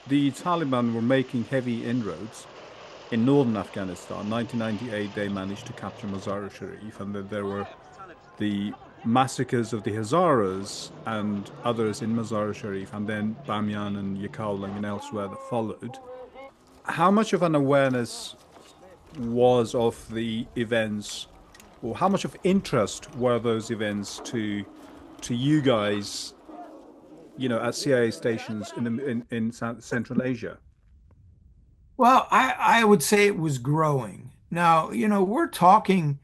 the Taliban were making heavy inroads in northern Afghanistan. 1998, they managed to capture Mazar-e-Sharif, and then there were the massacres of the Hazaras and others in Mazar-e-Sharif, and then Bamyan and Yakaling and elsewhere that followed. How much of an awareness was of the events, or how much of interest were those events to you guys, at CIA stations in Central Asia? Well, I would say it was growing. Now, you're talking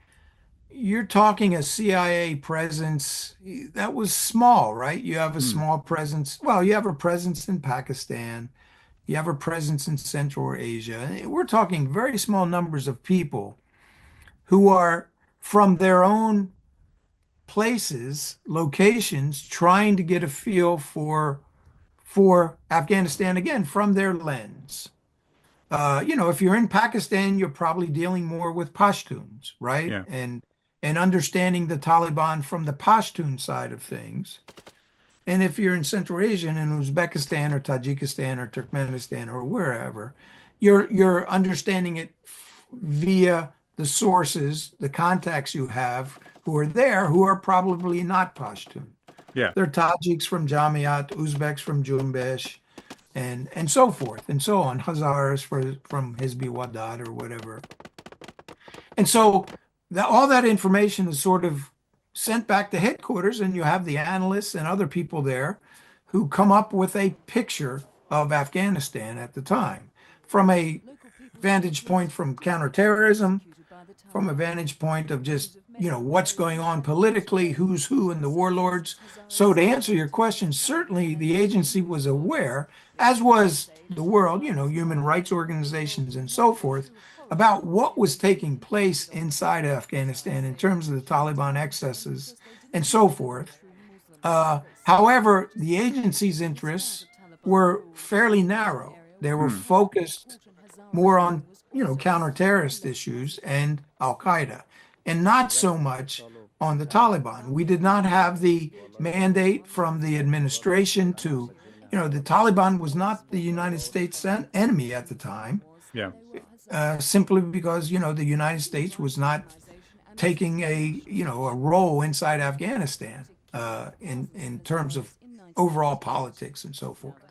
a CIA presence that was small, right? You have a Hmm. small presence. Well, you have a presence in Pakistan. You have a presence in Central Asia. We're talking very small numbers of people who are from their own places, locations, trying to get a feel for Afghanistan again from their lens. If you're in Pakistan, you're probably dealing more with Pashtuns, right? Yeah. And understanding the Taliban from the Pashtun side of things. And if you're in Central Asia, in Uzbekistan or Tajikistan or Turkmenistan or wherever, you're understanding it via the sources, the contacts you have who are there, who are probably not Pashtun. Yeah. They're Tajiks from Jamiat, Uzbeks from Jumbesh, and so forth and so on. Hazaras from Hizbi Wadat or whatever. And so all that information is sort of sent back to headquarters, and you have the analysts and other people there who come up with a picture of Afghanistan at the time from a vantage point from counterterrorism, from a vantage point of just, what's going on politically, who's who, and the warlords. So to answer your question, certainly the agency was aware, as was the world, human rights organizations and so forth, about what was taking place inside Afghanistan in terms of the Taliban excesses and so forth. However, the agency's interests were fairly narrow. They were Hmm. focused more on, counter-terrorist issues and Al-Qaeda, and not so much on the Taliban. We did not have the mandate from the administration to, the Taliban was not the United States enemy at the time, Yeah. simply because, the United States was not taking a role inside Afghanistan in terms of overall politics and so forth.